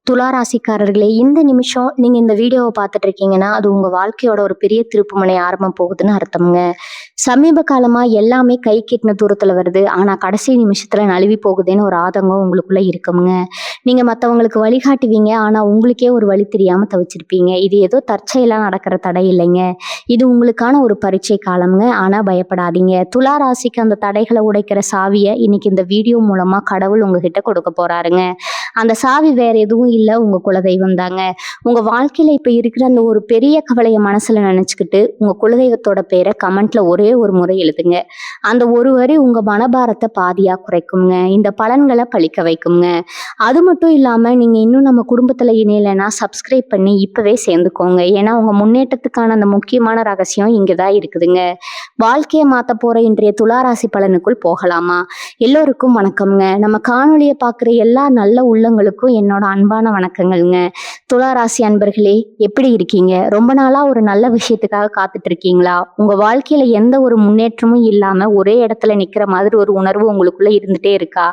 துளாராசிக்காரர்களே, இந்த நிமிஷம் நீங்க இந்த வீடியோவை பார்த்துட்டு இருக்கீங்கன்னா, அது உங்க வாழ்க்கையோட ஒரு பெரிய திருப்புமுனை ஆரம்பம் போகுதுன்னு அர்த்தம்ங்க. சமீப காலமா எல்லாமே கை கெட்டின தூரத்துல வருது. ஆனா கடைசி நிமிஷத்துல நழுவி போகுதேன்னு ஒரு ஆதங்கம் உங்களுக்குள்ள இருக்குங்க. நீங்க மத்தவங்களுக்கு வழிகாட்டுவீங்க. ஆனா உங்களுக்கே ஒரு வழி தெரியாம தவிச்சிருப்பீங்க. இது ஏதோ தற்செயலா நடக்கிற தடை இல்லைங்க. இது உங்களுக்கான ஒரு பரீட்சை காலம்ங்க. ஆனா பயப்படாதீங்க. துலா ராசிக்கு அந்த தடைகளை உடைக்கிற சாவிய இன்னைக்கு இந்த வீடியோ மூலமா கடவுள் உங்ககிட்ட கொடுக்க போறாருங்க. அந்த சாவி வேற எதுவும் இல்ல, உங்க குலதெய்வம் தாங்க. உங்க வாழ்க்கையில இப்ப இருக்கிற அந்த ஒரு பெரிய கவலைய மனசுல நினைச்சுக்கிட்டு உங்க குலதெய்வத்தோட பேரை கமெண்ட்ல ஒரே ஒரு முறை எழுதுங்க. அந்த ஒரு வரி உங்க மனபாரத்தை பாதியா குறைக்குங்க. இந்த பலன்களை பழிக்க வைக்குங்க. அது மட்டும் இல்லாம நீங்க இன்னும் நம்ம குடும்பத்துல இணையலைன்னா சப்ஸ்கிரைப் பண்ணி இப்பவே சேர்ந்துக்கோங்க. ஏன்னா உங்க முன்னேற்றத்துக்கான அந்த முக்கியமான ரகசியம் இங்கதான் இருக்குதுங்க. வாழ்க்கையை மாத்த போற இன்றைய துளாராசி பலனுக்குள் போகலாமா? எல்லோருக்கும் வணக்கம்ங்க. நம்ம காணொலியை பார்க்குற எல்லா நல்ல உள்ளங்களுக்கும் என்னோட அன்பான வணக்கங்கள்ங்க. துளாராசி அன்பர்களே, எப்படி இருக்கீங்க? ரொம்ப நாளா ஒரு நல்ல விஷயத்துக்காக காத்துட்டு இருக்கீங்களா? உங்க வாழ்க்கையில எந்த ஒரு முன்னேற்றமும் இல்லாம ஒரே இடத்துல நிக்கிற மாதிரி ஒரு உணர்வு உங்களுக்குள்ள இருந்துட்டே இருக்கா?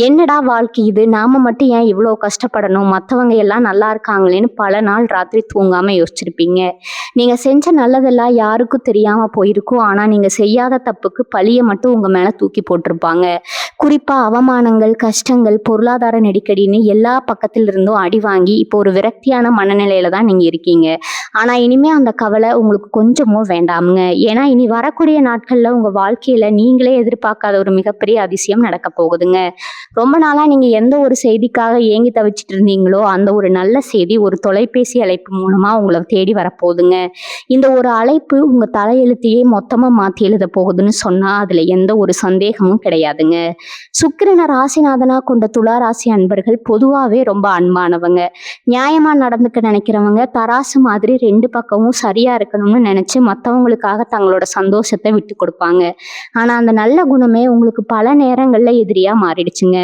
என்னடா வாழ்க்கை இது, நாம மட்டும் ஏன் இவ்வளவு கஷ்டப்படணும், மத்தவங்க எல்லாம் நல்லா இருக்காங்களேன்னு பல நாள் ராத்திரி தூங்காம யோசிச்சிருப்பீங்க. நீங்க செஞ்ச நல்லதெல்லாம் யாருக்கும் தெரியாம போயிருக்கும். ஆனா நீங்க செய்யாத தப்புக்கு பழிய மட்டும் உங்க மேல தூக்கி போட்டிருப்பாங்க. குறிப்பா அவமானங்கள், கஷ்டங்கள், பொருளாதார நெருக்கடின்னு எல்லா பக்கத்துல இருந்தும் அடி வாங்கி இப்போ ஒரு விரக்தியான மனநிலையில தான் நீங்க இருக்கீங்க. ஆனா இனிமே அந்த கவலை உங்களுக்கு கொஞ்சமும் வேண்டாமுங்க. ஏன்னா இனி வரக்கூடிய நாட்கள்ல உங்க வாழ்க்கையில நீங்களே எதிர்பார்க்காத ஒரு மிகப்பெரிய அதிசயம் நடக்க போகுதுங்க. ரொம்ப நாளா நீங்க எந்த ஒரு செய்திக்காக ஏங்கி தவிச்சிட்டு இருந்தீங்களோ அந்த ஒரு நல்ல செய்தி ஒரு தொலைபேசி அழைப்பு மூலமா உங்களை தேடி வரப்போகுதுங்க. இந்த ஒரு அழைப்பு உங்க தலையெழுத்தையே மொத்தமா மாத்தி எழுத போகுதுன்னு சொன்னா அதுல எந்த ஒரு சந்தேகமும் கிடையாதுங்க. சுக்கிரனை ராசிநாதனா கொண்ட துளாராசி அன்பர்கள் பொதுவாவே ரொம்ப அன்பானவங்க. நியாயமா நடந்துக்க நினைக்கிறவங்க, தராசு மாதிரி ரெண்டு பக்கமும் சரியா இருக்கணும்னு நினைச்சு மத்தவங்களுக்காக தங்களோட சந்தோஷத்தை விட்டு கொடுப்பாங்க. ஆனா அந்த நல்ல குணமே உங்களுக்கு பல நேரங்கள்ல எதிரியா மாறிடுச்சுங்க.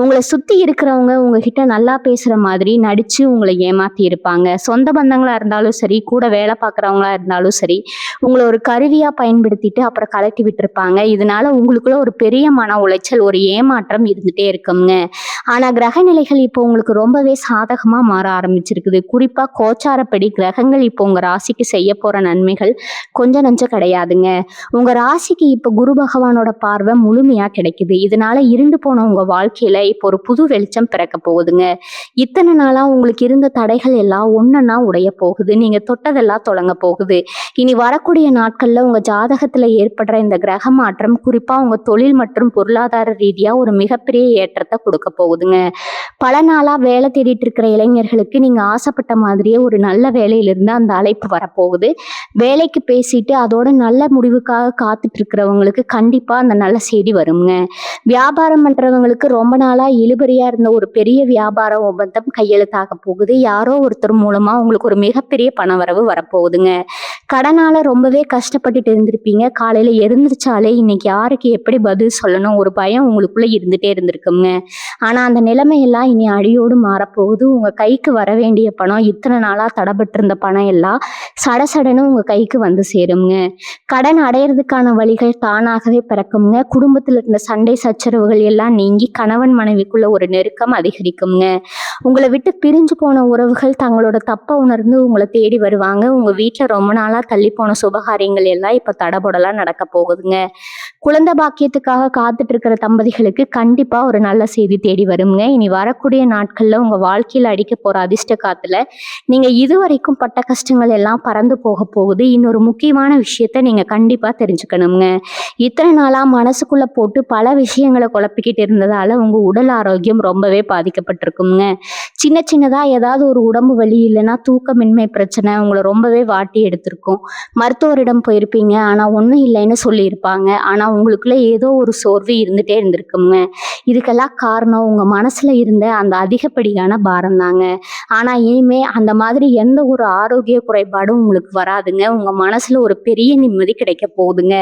உங்களை சுத்தி இருக்கிறவங்க உங்ககிட்ட நல்லா பேசுற மாதிரி நடிச்சு உங்களை ஏமாத்தி இருப்பாங்க. சொந்த பந்தங்களா இருந்தாலும் சரி, கூட வேலை பார்க்குறவங்களா இருந்தாலும் சரி, உங்களை ஒரு கருவியா பயன்படுத்திட்டு அப்புறம் கலட்டி விட்டுருப்பாங்க. இதனால உங்களுக்குள்ள ஒரு பெரிய மன உளைச்சல், ஒரு ஏமாற்றம் இருந்துட்டே இருக்குங்க. ஆனா கிரக நிலைகள் இப்போ உங்களுக்கு ரொம்பவே சாதகமா மாற ஆரம்பிச்சிருக்குது. குறிப்பா கோச்சாரப்படி கிரகங்கள் இப்போ உங்க ராசிக்கு செய்ய போற நன்மைகள் கொஞ்சம் நஞ்சம் கிடையாதுங்க. உங்க ராசிக்கு இப்ப குரு பகவானோட பார்வை முழுமையா கிடைக்குது. இதனால இருந்து போன உங்க வாழ்க்கையில இப்போ ஒரு புது வெளிச்சம் பிறக்க போகுதுங்க. இத்தனை நாளா உங்களுக்கு இருந்த தடைகள் எல்லாம் ஒன்னொன்னா உடைய போகுது. நீங்க தொட்டதெல்லாம் தொடங்க போகுது. இனி வரக்கூடிய நாட்கள்ல உங்க ஜாதகத்துல ஏற்படுற இந்த கிரக மாற்றம் குறிப்பா உங்க தொழில் மற்றும் பொருளாதார ரீதியா ஒரு மிகப்பெரிய ஏற்றத்தை கொடுக்க போகுதுங்க. பல நாளா வேலை தேடிட்டு இருக்கிற இளைஞர்களுக்கு நீங்க ஆசைப்பட்ட மாதிரியே ஒரு நல்ல வேலையிலிருந்து அந்த அழைப்பு வரப்போகுது. வேலைக்கு பேசிட்டு அதோட நல்ல முடிவுக்காக காத்துட்டு இருக்கிறவங்களுக்கு கண்டிப்பா அந்த நல்ல செய்தி வருங்க. வியாபாரம் பண்றவங்களுக்கு ரொம்ப நாளா இழுபறியா இருந்த ஒரு பெரிய வியாபார ஒப்பந்தம் கையெழுத்தாக போகுது. யாரோ ஒருத்தர் மூலமா உங்களுக்கு ஒரு மிகப்பெரிய பணவரவு வரப்போகுதுங்க. கடனால ரொம்பவே கஷ்டப்பட்டுட்டு இருந்திருப்பீங்க. காலையில எழுந்திரிச்சாலே இன்னைக்கு யாருக்கு எப்படி பதில் சொல்லணும் ஒரு பயம் உங்களுக்குள்ள இருந்துட்டே இருந்திருக்குங்க. ஆனா அந்த நிலைமையெல்லாம் இனி அடியோடு மாறப்போகுது. உங்க கைக்கு வர வேண்டிய பணம், இத்தனை நாளா தடைபட்டு இருந்த பணம் எல்லாம் சடசடன்னு உங்க கைக்கு வந்து சேருங்க. கடன் அடையிறதுக்கான வழிகள் தானாகவே பிறக்குங்க. குடும்பத்துல இருந்த சண்டை சச்சரவுகள் எல்லாம் நீங்கி கணவன் மனைவிக்குள்ள ஒரு நெருக்கம் அதிகரிக்குங்க. உங்களை விட்டு பிரிஞ்சு போன உறவுகள் தங்களோட தப்ப உணர்ந்து உங்களை தேடி வருவாங்க. உங்க வீட்டுல ரொம்ப நாளா தள்ளி போன சுபகாரியங்கள் எல்லாம் இப்ப தடபுடலா நடக்க போகுதுங்க. குழந்தை பாக்கியத்துக்காக காத்துட்டு இருக்கிற தம்பதிகளுக்கு கண்டிப்பா ஒரு நல்ல செய்தி தேடி வருங்க. இனி வரக்கூடிய நாட்கள்ல உங்க வாழ்க்கையில அடிக்க போற அதிர்ஷ்ட காத்துல நீங்க இதுவரைக்கும் பட்ட கஷ்டங்கள் எல்லாம் பறந்து போக போகுது. இன்னொரு முக்கியமான விஷயத்த நீங்க கண்டிப்பா தெரிஞ்சுக்கணுங்க. இத்தனை நாளா மனசுக்குள்ள போட்டு பல விஷயங்களை குழப்பிக்கிட்டு இருந்ததால உங்க உடல் ஆரோக்கியம் ரொம்பவே பாதிக்கப்பட்டிருக்குங்க. சின்ன சின்னதா ஏதாவது ஒரு உடம்பு வலி இல்லைன்னா தூக்கமின்மை பிரச்சனை உங்களை ரொம்பவே வாட்டி எடுத்திருக்கும். மருத்துவரிடம் போயிருப்பீங்க. ஆனா ஒன்றும் இல்லைன்னு சொல்லியிருப்பாங்க. ஆனா உங்களுக்குள்ள ஏதோ ஒரு சோர்வு இருந்துட்டே இருந்திருக்குங்க. இதுக்கெல்லாம் காரணம் உங்க மனசுல இருந்த அந்த அதிகப்படியான பாரம் தாங்க. ஆனா இனிமே அந்த மாதிரி எந்த ஒரு ஆரோக்கிய குறைபாடும் உங்களுக்கு வராதுங்க. உங்க மனசுல ஒரு பெரிய நிம்மதி கிடைக்க போகுதுங்க.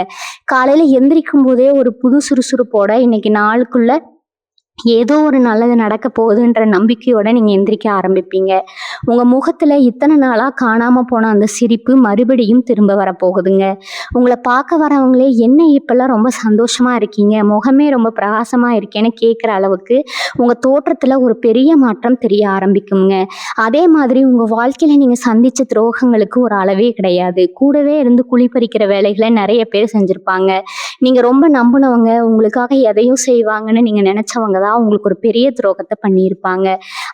காலையில எந்திரிக்கும் போதே ஒரு புது சுறுசுறுப்போட இன்னைக்கு நாளுக்குள்ள ஏதோ ஒரு நல்லது நடக்க போகுதுன்ற நம்பிக்கையோட நீங்க எந்திரிக்க ஆரம்பிப்பீங்க. உங்க முகத்துல இத்தனை நாளா காணாம போன அந்த சிரிப்பு மறுபடியும் திரும்ப வரப்போகுதுங்க. உங்கள பார்க்க வரவங்களே என்ன இப்பல்லாம் ரொம்ப சந்தோஷமா இருக்கீங்க, முகமே ரொம்ப பிரகாசமா இருக்கேன்னு கேட்குற அளவுக்கு உங்க தோற்றத்துல ஒரு பெரிய மாற்றம் தெரிய ஆரம்பிக்குங்க. அதே மாதிரி உங்க வாழ்க்கையில நீங்க சந்திச்ச துரோகங்களுக்கு ஒரு அளவே கிடையாது. கூடவே இருந்து குழி பறிக்கிற வேலைகளை நிறைய பேர் செஞ்சிருப்பாங்க. நீங்க ரொம்ப நம்புனவங்க, உங்களுக்காக எதையும் செய்வாங்கன்னு நீங்க நினைச்சவங்க தான் உங்களுக்கு ஒரு பெரிய துரோகத்த பண்ணியிருப்பாங்க.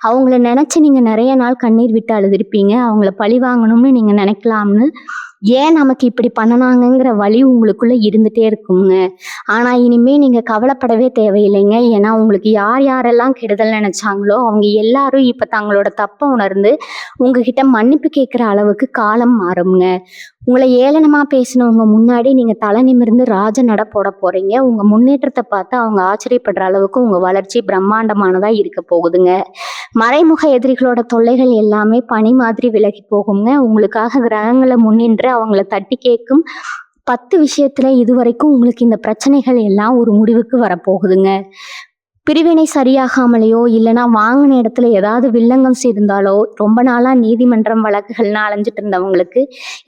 அவங்கள நினைச்சு நீங்க நிறைய நாள் கண்ணீர் விட்டு அழுதுருப்பீங்க. அவங்கள பழி வாங்கணும்னு நீங்க நினைக்கலாம்னு, ஏன் நமக்கு இப்படி பண்ணுனாங்கங்கிற வலி உங்களுக்குள்ள இருந்துட்டே இருக்குங்க. ஆனா இனிமே நீங்க கவலைப்படவே தேவையில்லைங்க. ஏன்னா உங்களுக்கு யார் யாரெல்லாம் கெடுதல் நினைச்சாங்களோ அவங்க எல்லாரும் இப்ப தங்களோட தப்ப உணர்ந்து உங்ககிட்ட மன்னிப்பு கேட்கிற அளவுக்கு காலம் மாறும்ங்க. உங்கள ஏளனமா பேசினவங்க முன்னாடி நீங்க தலை நிமிர்ந்து ராஜ நட போட போறீங்க. உங்க முன்னேற்றத்தை பார்த்து அவங்க ஆச்சரியப்படுற அளவுக்கு உங்க வளர்ச்சி பிரம்மாண்டமானதா இருக்க போகுதுங்க. மறைமுக எதிரிகளோட தொல்லைகள் எல்லாமே பனி மாதிரி விலகி போகுங்க. உங்களுக்காக கிரகங்களை முன்னின்று அவங்கள தட்டி கேட்கும் 10 விஷயத்துல இதுவரைக்கும் உங்களுக்கு இந்த பிரச்சனைகள் எல்லாம் ஒரு முடிவுக்கு வரப்போகுதுங்க. பிரிவினை சரியாகாமலையோ இல்லைன்னா வாங்கின இடத்துல ஏதாவது வில்லங்கம் செய்திருந்தாலோ ரொம்ப நாளா நீதிமன்றம் வழக்குகள்னா அலைஞ்சிட்டு இருந்தவங்களுக்கு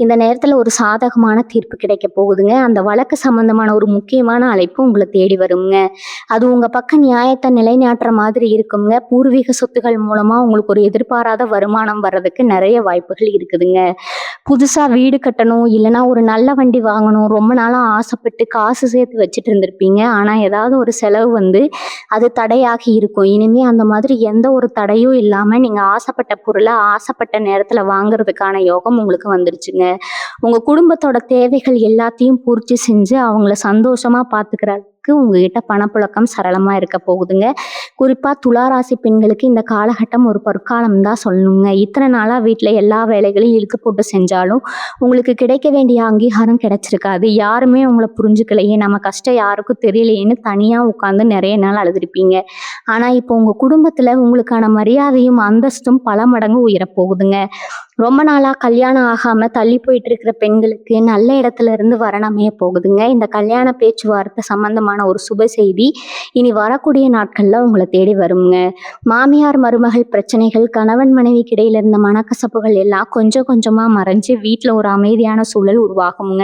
இந்த நேரத்துல ஒரு சாதகமான தீர்ப்பு கிடைக்க போகுதுங்க. அந்த வழக்கு சம்பந்தமான ஒரு முக்கியமான அழைப்பு உங்களை தேடி வருங்க. அது உங்க பக்க நியாயத்தை நிலைநாட்டுற மாதிரி இருக்குங்க. பூர்வீக சொத்துகள் மூலமா உங்களுக்கு ஒரு எதிர்பாராத வருமானம் வர்றதுக்கு நிறைய வாய்ப்புகள் இருக்குதுங்க. புதுசா வீடு கட்டணும் இல்லைன்னா ஒரு நல்ல வண்டி வாங்கணும் ரொம்ப நாளா ஆசைப்பட்டு காசு சேர்த்து வச்சுட்டு இருந்திருப்பீங்க. ஆனா ஏதாவது ஒரு செலவு வந்து அது தடையாகி இருக்கும். இனிமே அந்த மாதிரி எந்த ஒரு தடையும் இல்லாம நீங்க ஆசைப்பட்ட பொருளை ஆசைப்பட்ட நேரத்துல வாங்குறதுக்கான யோகம் உங்களுக்கு வந்துருச்சுங்க. உங்க குடும்பத்தோட தேவைகள் எல்லாத்தையும் பூர்த்தி செஞ்சு அவங்கள சந்தோஷமா பாத்துக்கிறதுக்கு உங்ககிட்ட பணப்புழக்கம் சரளமா இருக்க போகுதுங்க. குறிப்பா துளாராசி பெண்களுக்கு இந்த காலகட்டம் ஒரு பொற்காலம் தான் சொல்லணுங்க. இத்தனை நாளா வீட்டுல எல்லா வேலைகளையும் இழுத்து போட்டு செஞ்சாலும் உங்களுக்கு கிடைக்க வேண்டிய அங்கீகாரம் கிடைச்சிருக்காது. யாருமே உங்களை புரிஞ்சுக்கலையே, நம்ம கஷ்டம் யாருக்கும் தெரியலையேன்னு தனியா உட்காந்து நிறைய நாள் அழுதுருப்பீங்க. ஆனா இப்போ உங்க குடும்பத்துல உங்களுக்கான மரியாதையும் அந்தஸ்தும் பல மடங்கு உயரப்போகுதுங்க. ரொம்ப நாளா கல்யாணம் ஆகாம தள்ளி போயிட்டு இருக்கிற பெண்களுக்கு நல்ல இடத்துல இருந்து வரணமே போகுதுங்க. இந்த கல்யாண பேச்சுவார்த்தை சம்பந்தமான ஒரு சுப செய்தி இனி வரக்கூடிய நாட்கள்ல உங்களை தேடி வருங்க. மாமியார் மருமகள் பிரச்சனைகள், கணவன் மனைவிக்கு இடையில இருந்த மனக்கசப்புகள் எல்லாம் கொஞ்சம் கொஞ்சமா மறைஞ்சு வீட்டுல ஒரு அமைதியான சூழல் உருவாகுங்க.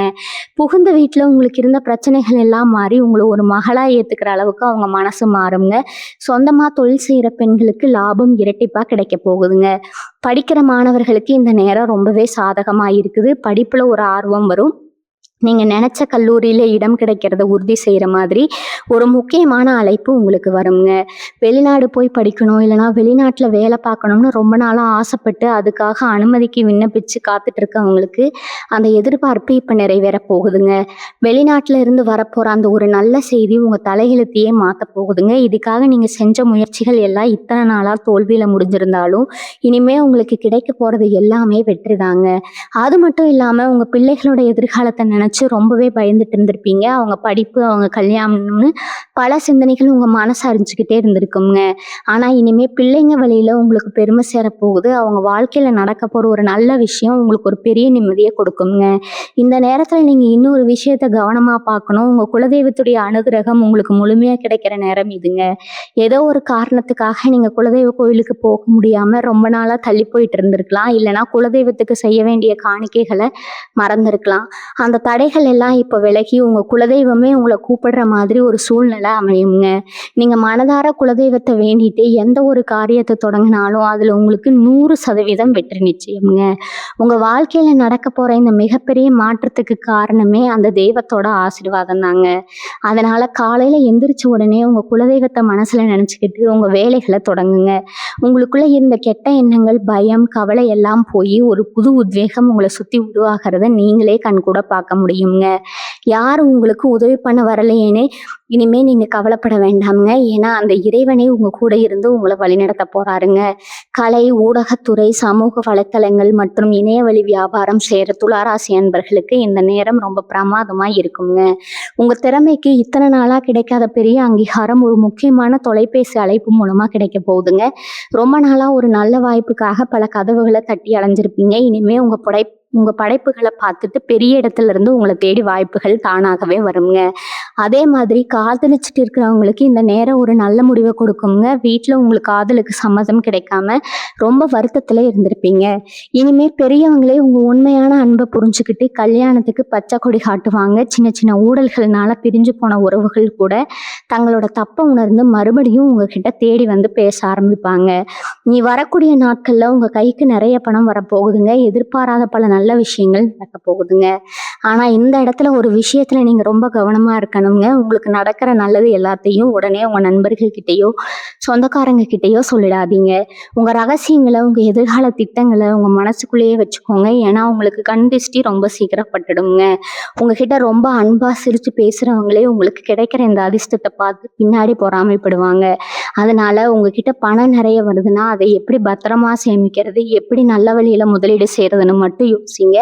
புகுந்த வீட்டுல உங்களுக்கு இருந்த பிரச்சனைகள் எல்லாம் மாறி உங்களை ஒரு மகளா ஏத்துக்கிற அளவுக்கு அவங்க மனசு மாறுங்க. சொந்தமா தொழில் செய்யற பெண்களுக்கு லாபம் இரட்டிப்பா கிடைக்க போகுதுங்க. படிக்கிற மாணவர்களுக்கு இந்த நேரம் ரொம்பவே சாதகமா இருக்குது. படிப்புல ஒரு ஆர்வம் வரும். நீங்க நினைச்ச கல்லூரியில இடம் கிடைக்கிறத உறுதி செய்யற மாதிரி ஒரு முக்கியமான அழைப்பு உங்களுக்கு வருங்க. வெளிநாடு போய் படிக்கணும் இல்லைன்னா வெளிநாட்டுல வேலை பார்க்கணும்னு ரொம்ப நாளா ஆசைப்பட்டு அதுக்காக அனுமதிக்கு விண்ணப்பிச்சு காத்துட்டு இருக்கவங்களுக்கு அந்த எதிர்பார்ப்பு இப்ப நிறைவேற போகுதுங்க. வெளிநாட்டுல இருந்து வரப்போற அந்த ஒரு நல்ல செய்தி உங்க தலையெழுத்தையே மாத்த போகுதுங்க. இதுக்காக நீங்க செஞ்ச முயற்சிகள் எல்லாம் இத்தனை நாளா தோல்வியில முடிஞ்சிருந்தாலும் இனிமே உங்களுக்கு கிடைக்க போறது எல்லாமே வெற்றிதாங்க. அது மட்டும் இல்லாம உங்க பிள்ளைகளோட எதிர்காலத்தை நினைச்சு ரொம்பவே பயந்துட்டு இருந்திருப்பீங்க. அவங்க படிப்பு, அவங்க கல்யாணம்னு பல சிந்தனைகள் உங்க மனசு அறிஞ்சுக்கிட்டே இருந்திருக்குங்க. ஆனா இனிமே பிள்ளைங்க வழியில உங்களுக்கு பெருமை சேர போகுது. அவங்க வாழ்க்கையில நடக்க போற ஒரு நல்ல விஷயம் உங்களுக்கு ஒரு பெரிய நிம்மதியை கொடுக்குங்க. இந்த நேரத்துல நீங்க இன்னொரு விஷயத்த கவனமா பார்க்கணும். உங்க குலதெய்வத்துடைய அனுகிரகம் உங்களுக்கு முழுமையா கிடைக்கிற நேரம் இதுங்க. ஏதோ ஒரு காரணத்துக்காக நீங்க குலதெய்வ கோயிலுக்கு போக முடியாம ரொம்ப நாளா தள்ளி போயிட்டு இருந்திருக்கலாம். இல்லைன்னா குலதெய்வத்துக்கு செய்ய வேண்டிய காணிக்கைகளை மறந்திருக்கலாம். அந்த தடைகள் எல்லாம் இப்போ விலகி உங்க குலதெய்வமே உங்களை கூப்பிடுற மாதிரி ஒரு சூழ்நிலை அமையுங்க. நீங்க மனதார குலதெய்வத்தை வேண்டிட்டு எந்த ஒரு காரியத்தை தொடங்கினாலும் அதுல உங்களுக்கு 100% வெற்றி நிச்சயம்ங்க. உங்க வாழ்க்கையில நடக்க போற இந்த மிகப்பெரிய மாற்றத்துக்கு காரணமே அந்த தெய்வத்தோட ஆசீர்வாதம் தாங்க. அதனால காலையில எந்திரிச்ச உடனே உங்க குலதெய்வத்தை மனசுல நினைச்சுக்கிட்டு உங்க வேலைகளை தொடங்குங்க. உங்களுக்குள்ள இருந்த கெட்ட எண்ணங்கள், பயம், கவலை எல்லாம் போய் ஒரு புது உத்வேகம் உங்களை சுத்தி உருவாகிறத நீங்களே கண்கூட பார்க்க முடியுங்க. யாரும் உங்களுக்கு உதவி பண்ண வரலையேன்னு இனிமே நீங்க கவலைப்பட வேண்டாம்ங்க. ஏன்னா அந்த இறைவனே உங்க கூட இருந்து உங்களை வழிநடத்த போறாருங்க. கலை, ஊடகத்துறை, சமூக வலைத்தளங்கள் மற்றும் இணையவழி வியாபாரம் செய்யற துளாராசி அன்பர்களுக்கு இந்த நேரம் ரொம்ப பிரமாதமா இருக்குங்க. உங்க திறமைக்கு இத்தனை நாளா கிடைக்காத பெரிய அங்கீகாரம் ஒரு முக்கியமான தொலைபேசி அழைப்பு மூலமா கிடைக்க போகுதுங்க. ரொம்ப நாளா ஒரு நல்ல வாய்ப்புக்காக பல கதவுகளை தட்டி அடைஞ்சிருப்பீங்க. இனிமே உங்க உங்க படைப்புகள பார்த்துட்டு பெரிய இடத்துல இருந்து உங்கள தேடி வாய்ப்புகள் தானாகவே வருங்க. அதே மாதிரி காதலிச்சுட்டு இருக்கிறவங்களுக்கு இந்த நேரம் ஒரு நல்ல முடிவ கொடுக்குங்க. வீட்ல உங்களுக்கு காதலுக்கு சம்மதம் கிடைக்காம ரொம்ப வருத்தத்துல இருந்திருப்பீங்க. இனிமே பெரியவங்களே உங்க உண்மையான அன்ப புரிஞ்சுக்கிட்டு கல்யாணத்துக்கு பச்சை கொடி காட்டுவாங்க. சின்ன சின்ன ஊடல்கள்னால பிரிஞ்சு போன உறவுகள் கூட தங்களோட தப்ப உணர்ந்து மறுபடியும் உங்ககிட்ட தேடி வந்து பேச ஆரம்பிப்பாங்க. நீ வரக்கூடிய நாட்கள்ல உங்க கைக்கு நிறைய பணம் வரப்போகுதுங்க. எதிர்பாராத பல நல்ல விஷயங்கள் நடக்க போகுதுங்க. ஆனா இந்த இடத்துல ஒரு விஷயத்துல நீங்க ரொம்ப கவனமா இருக்கணுங்க. உங்களுக்கு நடக்கிற நல்லது எல்லாத்தையும் உடனே உங்க நண்பர்கள் கிட்டயோ சொந்தக்காரங்க கிட்டயோ சொல்லிடாதீங்க. உங்க ரகசியங்களை உங்க எதிர்கால திட்டங்களை உங்க மனசுக்குள்ளேயே வச்சுக்கோங்க. ஏன்னா உங்களுக்கு கண் திருஷ்டி ரொம்ப சீக்கிரம் பட்டுடுங்க. உங்ககிட்ட ரொம்ப அன்பா சிரிச்சு பேசுறவங்களே உங்களுக்கு கிடைக்கிற இந்த அதிர்ஷ்டத்தை பார்த்து பின்னாடி பொறாமைப்படுவாங்க. அதனால உங்ககிட்ட பணம் நிறைய வருதுன்னா அதை எப்படி பத்திரமா சேமிக்கிறது, எப்படி நல்ல வழியில முதலீடு செய்யறதுன்னு மட்டும் யோசிங்க.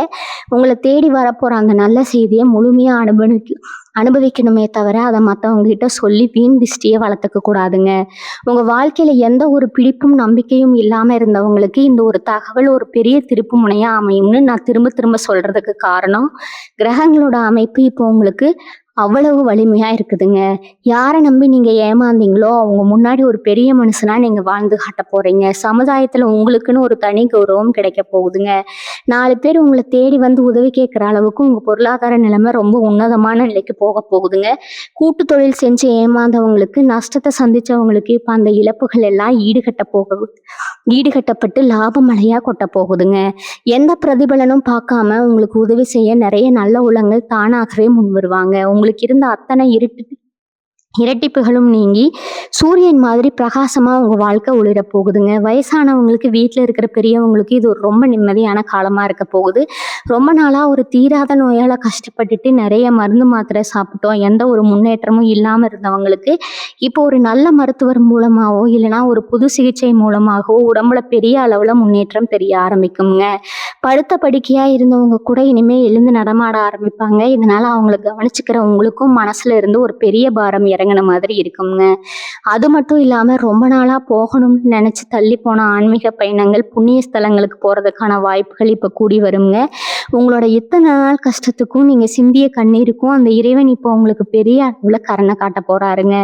உங்களை தேடி வரப்போற அந்த நல்ல செய்தியை முழுமையா அனுபவிக்கணுமே தவிர அதை மற்றவங்க கிட்ட சொல்லி வீண் திருஷ்டியை வளர்த்துக்க கூடாதுங்க. உங்க வாழ்க்கையில எந்த ஒரு பிடிப்பும் நம்பிக்கையும் இல்லாம இருந்தவங்களுக்கு இந்த ஒரு தகவல் ஒரு பெரிய திருப்பு முனையா அமையும்னு நான் திரும்ப திரும்ப சொல்றதுக்கு காரணம், கிரகங்களோட அமைப்பு இப்போ உங்களுக்கு அவ்வளவு வலிமையா இருக்குதுங்க. யாரை நம்பி நீங்க ஏமாந்தீங்களோ அவங்க முன்னாடி ஒரு பெரிய மனுஷனா நீங்க வாழ்ந்து காட்ட போறீங்க. சமுதாயத்துல உங்களுக்குன்னு ஒரு தனி கௌரவம் கிடைக்க போகுதுங்க. 4 பேர் உங்களை தேடி வந்து உதவி கேட்கிற அளவுக்கு உங்க பொருளாதார நிலைமை ரொம்ப உன்னதமான நிலைக்கு போக போகுதுங்க. கூட்டு தொழில் செஞ்சு ஏமாந்தவங்களுக்கு, நஷ்டத்தை சந்திச்சவங்களுக்கு இப்ப அந்த இழப்புகள் எல்லாம் ஈடுகட்டப்பட்டு லாபமழையா கொட்ட போகுதுங்க. எந்த பிரதிபலனும் பார்க்காம உங்களுக்கு உதவி செய்ய நிறைய நல்ல உள்ளங்கள் தானாகவே முன் வருவாங்க. உங்களுக்கு இருந்த அத்தனை இரட்டிப்புகளும் நீங்கி சூரியன் மாதிரி பிரகாசமா உங்க வாழ்க்கை ஒளிர போகுதுங்க. வயசானவங்களுக்கு, வீட்டுல இருக்கிற பெரியவங்களுக்கு இது ஒரு ரொம்ப நிம்மதியான காலமா இருக்க போகுது. ரொம்ப நாளா ஒரு தீராத நோயால கஷ்டப்பட்டுட்டு நிறைய மருந்து மாத்திரை சாப்பிட்டோம், எந்த ஒரு முன்னேற்றமும் இல்லாம இருந்தவங்களுக்கு இப்போ ஒரு நல்ல மருத்துவர் மூலமாவோ இல்லைன்னா ஒரு புது சிகிச்சை மூலமாகவோ உடம்புல பெரிய அளவுல முன்னேற்றம் தெரிய ஆரம்பிக்குங்க. படுத்த படுக்கையா இருந்தவங்க கூட இனிமே எழுந்து நடமாட ஆரம்பிப்பாங்க. இதனால அவங்களை கவனிச்சுக்கிறவங்களுக்கும் மனசுல இருந்து ஒரு பெரிய பாரம் இறங்கின மாதிரி இருக்குங்க. அது மட்டும் இல்லாம ரொம்ப நாளா போகணும்னு நினைச்சு தள்ளி போன ஆன்மீக பயணங்கள், புண்ணிய ஸ்தலங்களுக்கு போறதுக்கான வாய்ப்புகள் இப்ப கூடி வருங்க. உங்களோட இத்தனை நாள் கஷ்டத்துக்கும் நீங்க சிந்திய கண்ணீருக்கும் அந்த இறைவன் இப்போ உங்களுக்கு பெரிய அளவுல கருணை காட்ட போறாருங்க.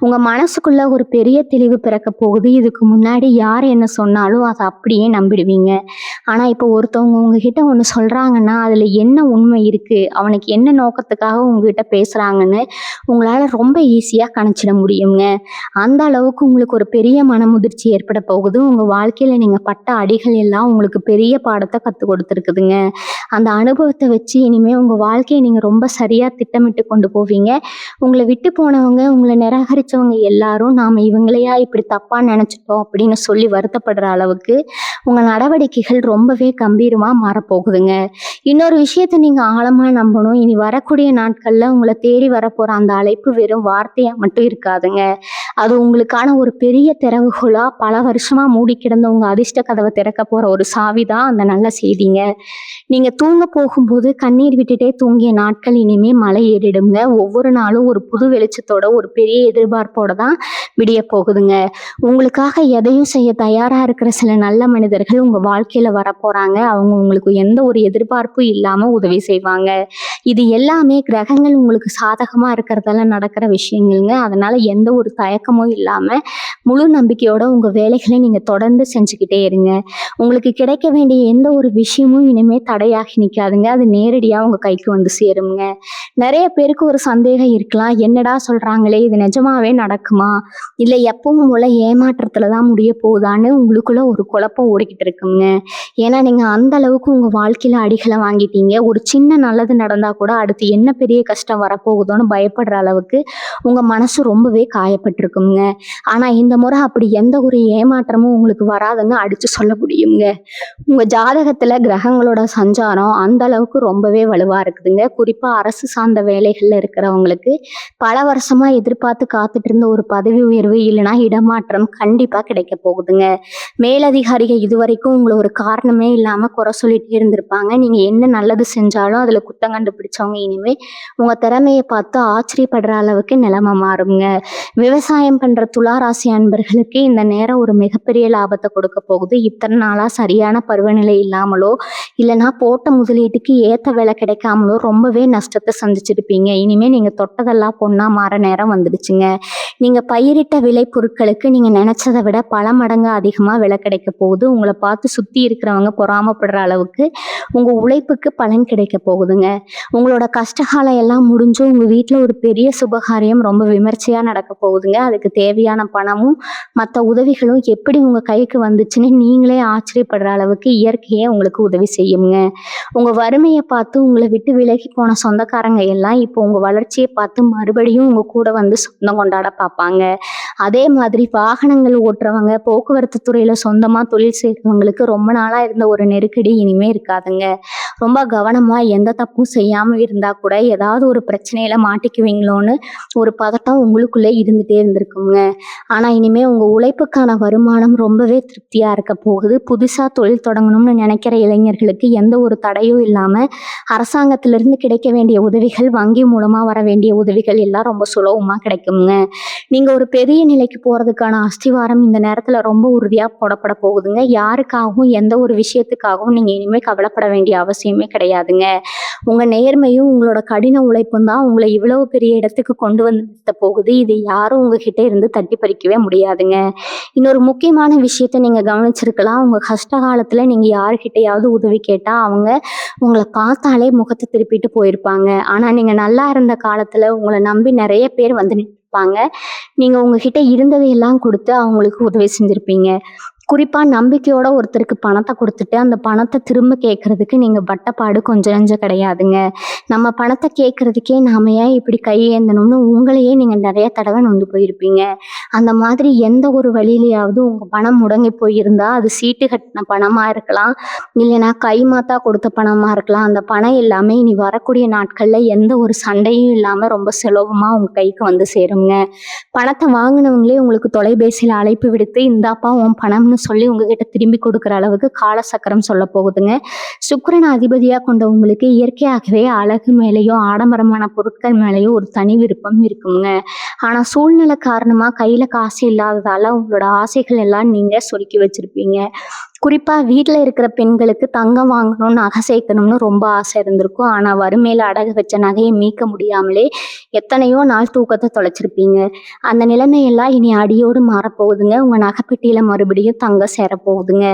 உங்க மனசுக்குள்ள ஒரு பெரிய தெளிவு பிறக்க போகுது. இதுக்கு முன்னாடி யார் என்ன சொன்னாலும் அதை அப்படியே நம்பிடுவீங்க. ஆனா இப்போ ஒருத்தவங்க உங்ககிட்ட ஒண்ணு சொல்றாங்கன்னா அதுல என்ன உண்மை இருக்கு, அவனுக்கு என்ன நோக்கத்துக்காக உங்ககிட்ட பேசுறாங்கன்னு உங்களால ரொம்ப ஈஸியா கணிச்சிட முடியுங்க. அந்த அளவுக்கு உங்களுக்கு ஒரு பெரிய மனமுதிர்ச்சி ஏற்பட போகுது. உங்க வாழ்க்கையில நீங்க பட்ட அடிகள் எல்லாம் உங்களுக்கு பெரிய பாடத்தை கற்றுக் கொடுத்துருக்குதுங்க. அந்த அனுபவத்தை வச்சு இனிமே உங்க வாழ்க்கையை நீங்க ரொம்ப சரியா திட்டமிட்டு கொண்டு போவீங்க. உங்களை விட்டு போனவங்க, உங்களை நிராகரிச்சவங்க எல்லாரும் நாம இவங்களையா இப்படி தப்பா நினைச்சிட்டோம் அப்படின்னு சொல்லி வருத்தப்படுற அளவுக்கு உங்க நடவடிக்கைகள் ரொம்பவே கம்பீரமா மாறப்போகுதுங்க. இன்னொரு விஷயத்த நீங்க ஆழமா நம்பணும். இனி வரக்கூடிய நாட்கள்ல உங்களை தேடி வரப்போற அந்த அழைப்பு வெறும் வார்த்தையா மட்டும் இருக்காதுங்க. அது உங்களுக்கான ஒரு பெரிய திறவுகோலா பல வருஷமா மூடி கிடந்த உங்க அதிர்ஷ்ட கதவை திறக்க போற ஒரு சாவிதான் அந்த நல்ல செய்திங்க. நீங்க தூங்க போகும்போது கண்ணீர் விட்டுட்டே தூங்கிய நாட்கள் இனிமே மலை ஏறிடுங்க. ஒவ்வொரு நாளும் ஒரு புது வெளிச்சத்தோட ஒரு பெரிய எதிர்பார்ப்போட தான் விடிய போகுதுங்க. உங்களுக்காக எதையும் செய்ய தயாரா இருக்கிற சில நல்ல மனிதர்கள் உங்க வாழ்க்கையில வரப்போறாங்க. அவங்க உங்களுக்கு எந்த ஒரு எதிர்பார்ப்பும் இல்லாம உதவி செய்வாங்க. இது எல்லாமே கிரகங்கள் உங்களுக்கு சாதகமா இருக்கிறதால நடக்கிற விஷயங்கள்ங்க. அதனால எந்த ஒரு தயக்கமும் இல்லாம முழு நம்பிக்கையோட உங்க வேலைகளை நீங்க தொடர்ந்து செஞ்சுக்கிட்டே இருங்க. உங்களுக்கு கிடைக்க வேண்டிய எந்த ஒரு விஷயமும் இனிமே தடையாகி நிற்காதுங்க. அது நேரடியா உங்க கைக்கு வந்து சேருங்க. நிறைய பேருக்கு ஒரு சந்தேகம் இருக்கலாம், என்னடா சொல்றாங்களே, இது நிஜமாவே நடக்குமா, இல்லை எப்பவும் போல ஏமாற்றத்துலதான் முடிய போகுதான்னு உங்களுக்குள்ள ஒரு குழப்பம் ஓடிக்கிட்டு இருக்குங்க. ஏன்னா நீங்க அந்த அளவுக்கு உங்க வாழ்க்கையில அடிகளை வாங்கிட்டீங்க. ஒரு சின்ன நல்லது நடந்தா கூட அடுத்து என்ன பெரிய கஷ்டம் வரப்போகுதோன்னு பயப்படுற அளவுக்கு உங்க மனசு ரொம்பவே காயப்பட்டிருக்குங்க. ஆனா இந்த முறை அப்படி எந்த ஒரு ஏமாற்றமும் உங்களுக்கு வராதுன்னு அடிச்சு சொல்ல முடியுங்க. உங்க ஜாதகத்துல கிரகங்களோட சஞ்சாரம் அந்த அளவுக்கு ரொம்பவே வலுவா இருக்குதுங்க. குறிப்பா அரசு சார்ந்த வேலைகள்ல இருக்கிறவங்களுக்கு பல வருஷமா எதிர்பார்த்து காத்துட்டு இருந்த ஒரு பதவி உயர்வு இல்லைன்னா இடமாற்றம் கண்டிப்பா கிடைக்க போகுதுங்க. மேலதிகாரிகள் இதுவரைக்கும் உங்களை ஒரு காரணமே இல்லாம குறை சொல்லிட்டே இருந்திருப்பாங்க. நீங்க என்ன நல்லது செஞ்சாலும் அதுல குத்தம் கண்டுபிடிச்சு பிடிச்சவங்க இனிமே உங்க திறமைய பார்த்து ஆச்சரியப்படுற அளவுக்கு நிலைமை மாறுங்க. விவசாயம் பண்ற துலா ராசி அன்பர்களுக்கு இந்த நேரம் ஒரு மிகப்பெரிய லாபத்த கொடுக்க போகுது. இத்தனை நாளா சரியான பருவநிலை இல்லாமலோ, இல்லன்னா போட்ட முதலீட்டுக்கு ஏத்த விலை கிடைக்காமலோ ரொம்பவே நஷ்டத்த சந்திச்சிருப்பீங்க. இனிமே நீங்க தொட்டதெல்லாம் பொன்னா மாற நேரம் வந்துடுச்சுங்க. நீங்க பயிரிட்ட விளைபொருட்களுக்கு நீங்க நினைச்சத விட பல மடங்கு அதிகமா விலை கிடைக்க போகுது. உங்கள பார்த்து சுத்தி இருக்கிறவங்க பொறாமைப்படுற அளவுக்கு உங்க உழைப்புக்கு பலன் கிடைக்க போகுதுங்க. உங்களோட கஷ்டகாலம் எல்லாம் முடிஞ்சு உங்க வீட்ல ஒரு பெரிய சுபகாரியம் ரொம்ப விமர்சையா நடக்க போகுதுங்க. அதுக்கு தேவையான பணமும் மற்ற உதவிகளும் எப்படி உங்க கைக்கு வந்துச்சுன்னு நீங்களே ஆச்சரியப்படுற அளவுக்கு இயற்கையே உங்களுக்கு உதவி செய்யுங்க. உங்க வறுமையை பார்த்து உங்களை விட்டு விலகி போன சொந்தக்காரங்க எல்லாம் இப்போ உங்க வளர்ச்சியை பார்த்து மறுபடியும் உங்க கூட வந்து சொந்தம் கொண்டாட பார்ப்பாங்க. அதே மாதிரி வாகனங்கள் ஓட்டுறவங்க, போக்குவரத்து துறையில சொந்தமா தொழில் செய்றவங்களுக்கு ரொம்ப நாளா இருந்த ஒரு நெருக்கடி இனிமே இருக்காதுங்க. ரொம்ப கவனமா எந்த தப்பும் செய்யாம இருந்தா கூட ஏதாவது ஒரு பிரச்சனையில மாட்டிக்குவீங்களோன்னு ஒரு பதட்டம் உங்களுக்குள்ளே இருந்துட்டே இருந்திருக்குங்க. ஆனா இனிமே உங்க உழைப்புக்கான வருமானம் ரொம்பவே திருப்தியா இருக்க போகுது. புதுசா தொழில் தொடங்கணும்னு நினைக்கிற இளைஞர்களுக்கு எந்த ஒரு தடையும் இல்லாம அரசாங்கத்திலிருந்து கிடைக்க வேண்டிய உதவிகள், வங்கி மூலமா வர வேண்டிய உதவிகள் எல்லாம் ரொம்ப சுலபமா கிடைக்குங்க. நீங்க ஒரு பெரிய நிலைக்கு போறதுக்கான அஸ்திவாரம் இந்த நேரத்துல ரொம்ப உறுதியா போடப்பட போகுதுங்க. யாருக்காகவும் எந்த ஒரு விஷயத்துக்காகவும் நீங்க இனிமே கவலைப்பட வேண்டிய அவசியமே கிடையாதுங்க. உங்க நேர்மையும் உங்களோட கடின உழைப்பும் தான் உங்களை இவ்வளவு பெரிய இடத்துக்கு கொண்டு வந்து நிறுத்த போகுது. இது யாரும் உங்ககிட்ட இருந்து தட்டி பறிக்கவே முடியாதுங்க. இன்னொரு முக்கியமான விஷயத்த நீங்க கவனிச்சிருக்கலாம். உங்க கஷ்ட காலத்துல நீங்க யாருக்கிட்டையாவது உதவி கேட்டா அவங்க உங்களை பார்த்தாலே முகத்தை திருப்பிட்டு போயிருப்பாங்க. ஆனா நீங்க நல்லா இருந்த காலத்துல உங்களை நம்பி நிறைய பேர் வந்து நிற்பாங்க. நீங்க உங்ககிட்ட இருந்ததையெல்லாம் கொடுத்து அவங்களுக்கு உதவி செஞ்சிருப்பீங்க. குறிப்பா நம்பிக்கையோட ஒருத்தருக்கு பணத்தை கொடுத்துட்டு அந்த பணத்தை திரும்ப கேட்கறதுக்கு நீங்க பட்டப்பாடு கொஞ்சம் நெஞ்சம் கிடையாதுங்க. நம்ம பணத்தை கேட்கறதுக்கே நாம ஏன் இப்படி கையேந்தணும்னு உங்களையே நீங்க நிறைய தடவை நொந்து போயிருப்பீங்க. அந்த மாதிரி எந்த ஒரு வழியிலையாவது உங்க பணம் முடங்கி போயிருந்தா அது சீட்டு கட்டின பணமா இருக்கலாம், இல்லைன்னா கைமாத்தா கொடுத்த பணமா இருக்கலாம். அந்த பணம் எல்லாமே இனி வரக்கூடிய நாட்கள்ல எந்த ஒரு சண்டையும் இல்லாம ரொம்ப சுலபமா உங்க கைக்கு வந்து சேருங்க. பணத்தை வாங்கினவங்களே உங்களுக்கு தொலைபேசியில அழைப்பு விடுத்து இந்தாப்பா உன் பணம்னு சொல்லி உங்ககிட்ட திரும்பி கொடுக்குற அளவுக்கு காலசக்கரம் சொல்ல போகுதுங்க. சுக்கிரன் அதிபதியா கொண்ட உங்களுக்கு இயற்கையாகவே அழகு மேலேயும் ஆடம்பரமான பொருட்கள் மேலேயும் ஒரு தனி விருப்பம் இருக்குங்க. ஆனா சூழ்நிலை காரணமா கையில காசு இல்லாததால உங்களோட ஆசைகள் எல்லாம் நீங்க சொருக்கி வச்சிருப்பீங்க. குறிப்பா வீட்டுல இருக்கிற பெண்களுக்கு தங்கம் வாங்கணும், நகை சேர்க்கணும்னு ரொம்ப ஆசை இருந்திருக்கும். ஆனா வறுமையில அடகு வச்ச நகையை மீட்க முடியாமலே எத்தனையோ நாள் தூக்கத்தை தொலைச்சிருப்பீங்க. அந்த நிலைமையெல்லாம் இனி அடியோடு மாறப்போகுதுங்க. உங்க நகைப்பெட்டியில மறுபடியும் தங்கம் சேரப்போகுதுங்க.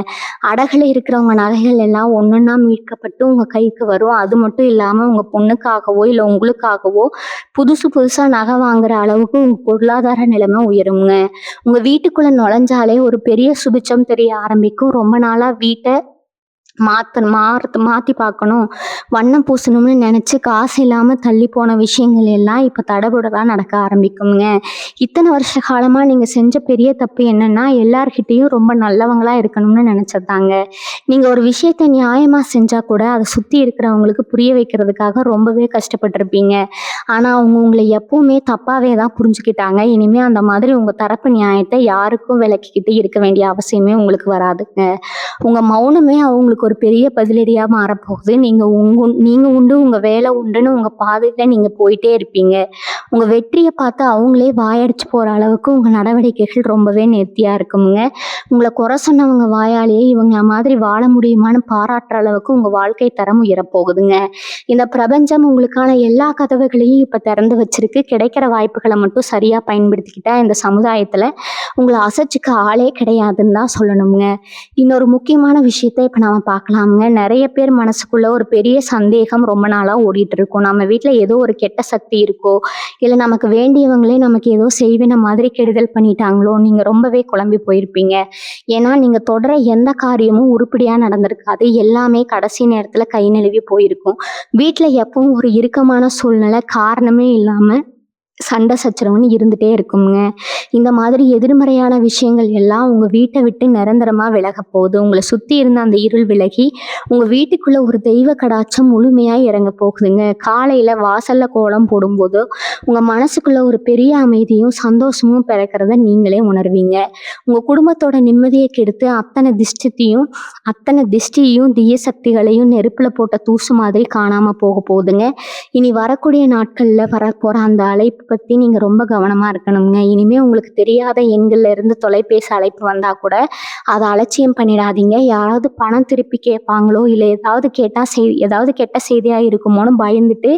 அடகுல இருக்கிறவங்க நகைகள் எல்லாம் ஒன்னொன்னா மீட்கப்பட்டு உங்க கைக்கு வரும். அது மட்டும் இல்லாம உங்க பொண்ணுக்காகவோ இல்ல உங்களுக்காகவோ புதுசு புதுசா நகை வாங்குற அளவுக்கு உங்க பொருளாதார நிலைமை உயருங்க. உங்க வீட்டுக்குள்ள நுழைஞ்சாலே ஒரு பெரிய சுபிட்சம் தெரிய ஆரம்பிக்கும். ரொம்ப நாளா வீட்டை மாத்தி பார்க்கணும், வண்ணம் பூசணும்னு நினைச்சு காசு இல்லாம தள்ளி போன விஷயங்கள் எல்லாம் இப்ப தடபுடலா நடக்க ஆரம்பிக்குங்க. இத்தனை வருஷ காலமா நீங்க செஞ்ச பெரிய தப்பு என்னன்னா எல்லார்கிட்டையும் ரொம்ப நல்லவங்களா இருக்கணும்னு நினைச்சதாங்க. நீங்க ஒரு விஷயத்த நியாயமா செஞ்சா கூட அதை சுத்தி இருக்கிறவங்களுக்கு புரிய வைக்கிறதுக்காக ரொம்பவே கஷ்டப்பட்டிருப்பீங்க. ஆனா அவங்க உங்களை எப்பவுமே தப்பாவே தான் புரிஞ்சுக்கிட்டாங்க. இனிமே அந்த மாதிரி உங்க தரப்பு நியாயத்தை யாருக்கும் விளக்கிக்கிட்டு இருக்க வேண்டிய அவசியமே உங்களுக்கு வராதுங்க. உங்க மௌனமே அவங்களுக்கு ஒரு பெரிய பதிலடியா மாறப்போகுது. நீங்க உண்டு, உங்க வேலை உண்டுன்னு உங்க பாதையில நீங்க போயிட்டே இருப்பீங்க. உங்க வெற்றியை பார்த்து அவங்களே வாயடிச்சு போற அளவுக்கு உங்க நடவடிக்கைகள் ரொம்பவே நேர்த்தியா இருக்குங்க. உங்களை குறை சொன்னவங்க வாயாலேயே இவங்க மாதிரி வாழ முடியுமான்னு பாராட்டுற அளவுக்கு உங்க வாழ்க்கை தரம் உயரப்போகுதுங்க. இந்த பிரபஞ்சம் உங்களுக்கான எல்லா கதவுகளையும் இப்ப திறந்து வச்சிருக்கு. கிடைக்கிற வாய்ப்புகளை மட்டும் சரியா பயன்படுத்திக்கிட்டா இந்த சமுதாயத்துல உங்களை அசைச்சுக்க ஆளே கிடையாதுன்னு தான் சொல்லணுங்க. இன்னொரு முக்கியமான விஷயத்த இப்ப நாம பார்க்கலாமுங்க. நிறைய பேர் மனசுக்குள்ள ஒரு பெரிய சந்தேகம் ரொம்ப நாளா ஓடிட்டு இருக்கும். நம்ம வீட்டுல ஏதோ ஒரு கெட்ட சக்தி இருக்கோ, இல்ல நமக்கு வேண்டியவங்களே நமக்கு ஏதோ செய்வின மாதிரி கெடுதல் பண்ணிட்டாங்களோ, நீங்க ரொம்பவே குழம்பி போயிருப்பீங்க. ஏன்னா நீங்க தொடர எந்த காரியமும் உருப்படியா நடந்திருக்காது. எல்லாமே கடைசி நேரத்துல கை நழுவி போயிருக்கும். வீட்டுல எப்பவும் ஒரு இறுக்கமான சூழ்நிலை காரணமே இல்லாம சண்டை சச்சரவுன்னு இருந்துட்டே இருக்குங்க. இந்த மாதிரி எதிர்மறையான விஷயங்கள் எல்லாம் உங்க வீட்டை விட்டு நிரந்தரமா விலக போகுது. உங்களை சுத்தி இருந்த அந்த இருள் விலகி உங்க வீட்டுக்குள்ள ஒரு தெய்வ கடாட்சம் முழுமையா இறங்க போகுதுங்க. காலையில வாசல்ல கோலம் போடும்போது உங்க மனசுக்குள்ள ஒரு பெரிய அமைதியும் சந்தோஷமும் பிறக்கிறத நீங்களே உணர்வீங்க. உங்க குடும்பத்தோட நிம்மதியை கெடுத்து அத்தனை திஷ்டியையும் தீய சக்திகளையும் நெருப்புல போட்ட தூசு மாதிரி காணாம போக போகுதுங்க. இனி வரக்கூடிய நாட்கள்ல வரப்போற அந்த அழைப்பு பத்தி நீங்க ரொம்ப கவனமா இருக்கணுங்க. இனிமே உங்களுக்கு தெரியாத எண்கள்ல இருந்து தொலைபேசி அழைப்பு வந்தா கூட அதை அலட்சியம் பண்ணிடாதீங்க. யாராவது பணம் திருப்பி கேட்பாங்களோ இல்லை ஏதாவது கெட்ட செய்தியா இருக்குமோன்னு பயந்துட்டு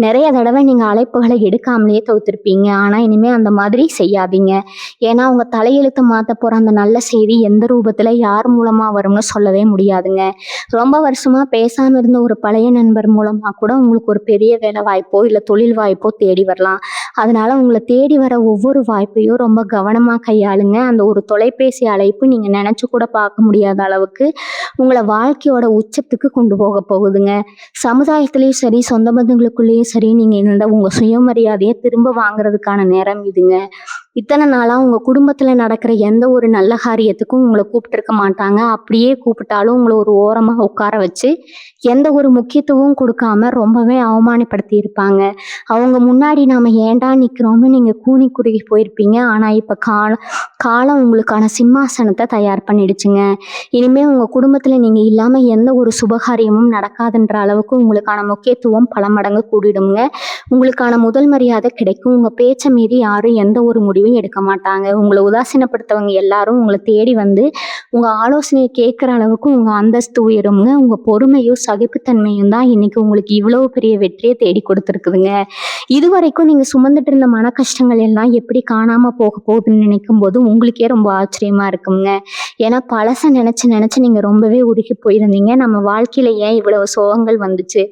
நிறைய தடவை நீங்க அழைப்புகளை எடுக்காமலேயே தவிர்த்திருப்பீங்க. ஆனா இனிமே அந்த மாதிரி செய்யாதீங்க. ஏன்னா உங்க தலையெழுத்து மாத்த போற அந்த நல்ல செய்தி எந்த ரூபத்துல யார் மூலமா வரும்னு சொல்லவே முடியாதுங்க. ரொம்ப வருஷமா பேசாம இருந்த ஒரு பழைய நண்பர் மூலமா கூட உங்களுக்கு ஒரு பெரிய வேலை வாய்ப்போ இல்லை தொழில் வாய்ப்போ தேடி வரலாம். அதனால உங்களை தேடி வர ஒவ்வொரு வாய்ப்பையும் ரொம்ப கவனமா கையாளுங்க. அந்த ஒரு தொலைபேசி அழைப்பு நீங்க நினைச்சு கூட பார்க்க முடியாத அளவுக்கு உங்களை வாழ்க்கையோட உச்சத்துக்கு கொண்டு போக போகுதுங்க. சமுதாயத்திலயும் சரி, சொந்த பந்தங்களுக்குள்ளேயும் சரி, நீங்க இந்த உங்க சுயமரியாதையை திரும்ப வாங்குறதுக்கான நேரம் இதுங்க. இத்தனை நாளா உங்க குடும்பத்துல நடக்கிற எந்த ஒரு நல்ல காரியத்துக்கும் உங்களை கூப்பிட்டுருக்க மாட்டாங்க. அப்படியே கூப்பிட்டாலும் உங்களை ஒரு ஓரமா உட்கார வச்சு எந்த ஒரு முக்கியத்துவம் கொடுக்காம ரொம்பவே அவமானப்படுத்தி இருப்பாங்க. அவங்க முன்னாடி நாம ஏன்டா நிக்கிறோம்னு நீங்க கூனி குறுகி போயிருப்பீங்க. ஆனா இப்ப காலம் உங்களுக்கான சிம்மாசனத்தை தயார் பண்ணிடுச்சுங்க. இனிமே உங்க குடும்பத்துல நீங்க இல்லாம எந்த ஒரு சுபகாரியமும் நடக்காதுன்ற அளவுக்கு உங்களுக்கான முக்கியத்துவம் பல மடங்கு கூடிடுங்க. உங்களுக்கான முதல் மரியாதை கிடைக்கும். உங்க பேச்சை மீறி யாரும் எந்த ஒரு முடிவும் எடுக்க மாட்டாங்க. உங்களை உதாசீனப்படுத்தவங்க எல்லாரும் உங்களை தேடி வந்து உங்க ஆலோசனையை கேட்கிற அளவுக்கு உங்க அந்தஸ்து உயருங்க. உங்க பொறுமையும் சகிப்புத்தன்மையும் தான் இன்னைக்கு உங்களுக்கு இவ்வளவு பெரிய வெற்றியை தேடி கொடுத்துருக்குதுங்க. இதுவரைக்கும் நீங்க சுமந்துட்டு இருந்த மன கஷ்டங்கள் எல்லாம் எப்படி காணாம போக போகுதுன்னு நினைக்கும் போது உங்களுக்கே ரொம்ப ஆச்சரியமா இருக்குங்க. ஏன்னா பழச நினைச்சு நீங்க ரொம்பவே உருகி போயிருந்தீங்க. நம்ம வாழ்க்கையில ஏன் இவ்வளவு சோகங்கள் வந்துச்சு,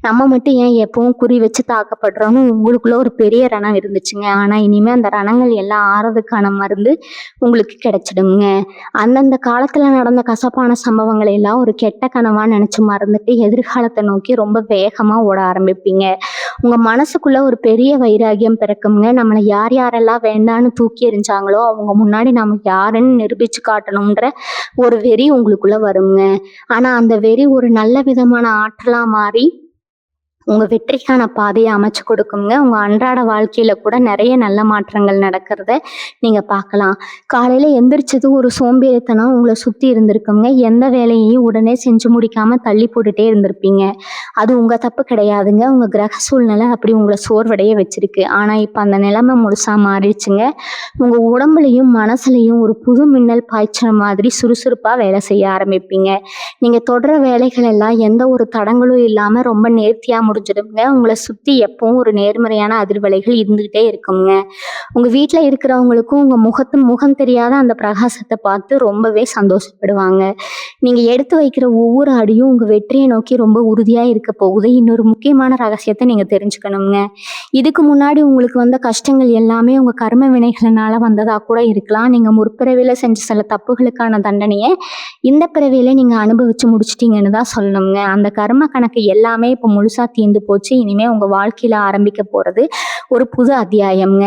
நம்ம மட்டும் ஏன் எப்பவும் குறி வச்சு தாக்கப்படுறோம்னு உங்களுக்குள்ள ஒரு பெரிய ரணம் இருந்துச்சுங்க. ஆனா இனிமே அந்த ரணங்கள் எல்லாம் ஆறதுக்கான மருந்து உங்களுக்கு கிடைச்சிடுங்க. அந்தந்த காலத்துல நடந்த கசப்பான சம்பவங்களை எல்லாம் ஒரு கெட்ட கனவா நினைச்சு மறந்துட்டு எதிர்காலத்தை நோக்கி ரொம்ப வேகமா ஓட ஆரம்பிப்பீங்க. உங்க மனசுக்குள்ள ஒரு பெரிய வைராகியம் பிறக்குங்க. நம்மளை யாரெல்லாம் வேண்டான்னு தூக்கி எறிஞ்சாங்களோ அவங்க முன்னாடி நம்ம யாருன்னு நிரூபிச்சு காட்டணும்ன்ற ஒரு வெறி உங்களுக்குள்ள வருங்க. ஆனா அந்த வெறி ஒரு நல்ல விதமான ஆற்றலா மாறி உங்க வெற்றிக்கான பாதையை அமைச்சு கொடுக்குங்க. உங்க அன்றாட வாழ்க்கையில கூட நிறைய நல்ல மாற்றங்கள் நடக்கிறத நீங்க பார்க்கலாம். காலையில எந்திரிச்சது ஒரு சோம்பேறித்தனம் உங்களை சுத்தி இருந்திருக்குங்க. எந்த வேலையையும் உடனே செஞ்சு முடிக்காம தள்ளி போட்டுட்டே இருந்திருப்பீங்க. அது உங்க தப்பு கிடையாதுங்க. உங்க கிரக சூழ்நிலை அப்படி உங்களை சோர்வடைய வச்சிருக்கு. ஆனா இப்ப அந்த நிலைமை முழுசா மாறிடுச்சுங்க. உங்க உடம்புலையும் மனசுலையும் ஒரு புது மின்னல் பாய்ச்சல் மாதிரி சுறுசுறுப்பா வேலை செய்ய ஆரம்பிப்பீங்க. நீங்க தொடர வேலைகள் எல்லாம் எந்த ஒரு தடங்களும் இல்லாம ரொம்ப நேர்த்தியா முடிஞ்சிடுங்க. உங்களை சுத்தி எப்பவும் ஒரு நேர்மறையான அதிர்வலைகள் இருந்துகிட்டே இருக்குங்க. உங்க வீட்டுல இருக்கிறவங்களுக்கும் உங்க முகம் தெரியாத அந்த பிரகாசத்தை பார்த்து ரொம்பவே சந்தோஷப்படுவாங்க. நீங்க எடுத்து வைக்கிற ஒவ்வொரு அடியும் உங்க வெற்றியை நோக்கி ரொம்ப உறுதியா இருக்க போகுது. இன்னொரு முக்கியமான ரகசியத்தை நீங்க தெரிஞ்சுக்கணுங்க. இதுக்கு முன்னாடி உங்களுக்கு வந்த கஷ்டங்கள் எல்லாமே உங்க கர்ம வினைகளினால வந்ததா கூட இருக்கலாம். நீங்க முற்பிறவில செஞ்ச சில தப்புகளுக்கான தண்டனையை இந்த பிறவியில நீங்க அனுபவிச்சு முடிச்சிட்டீங்கன்னு தான் சொல்லணுங்க. அந்த கர்ம கணக்கு எல்லாமே இப்ப முழுசா தீர்ந்து போச்சு. இனிமே உங்க வாழ்க்கையில ஆரம்பிக்க போறது ஒரு புது அத்தியாயம்ங்க.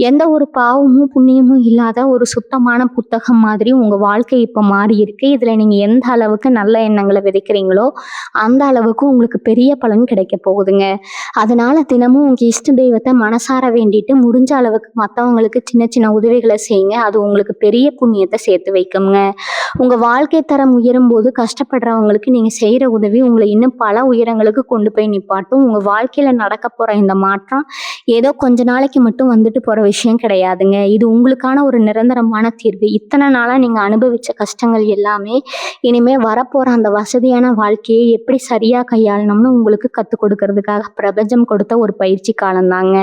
எந்த ஒரு பாவமும் புண்ணியமும் இல்லாத ஒரு சுத்தமான புத்தகம் மாதிரி உங்க வாழ்க்கை இப்ப மாறி இருக்கு. இதுல நீங்க எந்த அளவுக்கு நல்ல எண்ணங்களை விதைக்கிறீங்களோ அந்த அளவுக்கு உங்களுக்கு பெரிய பலன் கிடைக்க போகுதுங்க. அதனால தினமும் உங்க இஷ்ட தெய்வத்தை மனசார வேண்டிட்டு முடிஞ்ச அளவுக்கு மற்றவங்களுக்கு சின்ன சின்ன உதவிகளை செய்யுங்க. அது உங்களுக்கு பெரிய புண்ணியத்தை சேர்த்து வைக்குங்க. உங்க வாழ்க்கை தரம் உயரும் போது கஷ்டப்படுறவங்களுக்கு நீங்க செய்யற உதவி உங்களை இன்னும் பல உயரங்களுக்கு கொண்டு போய் நிப்பாட்டும். உங்க வாழ்க்கையில நடக்க போற இந்த மாற்றம் ஏதோ கொஞ்ச நாளைக்கு மட்டும் வந்துட்டு போற விஷயம் கிடையாதுங்க. இது உங்களுக்கான ஒரு நிரந்தரமான தீர்வு. இத்தனை நாளா நீங்க அனுபவிச்ச கஷ்டங்கள் எல்லாமே இனிமே வரப்போற அந்த வசதியான வாழ்க்கையை எப்படி சரியா கையாளணும்னு உங்களுக்கு கத்துக் கொடுக்கறதுக்காக பிரபஞ்சம் கொடுத்த ஒரு பயிற்சி காலம் தாங்க.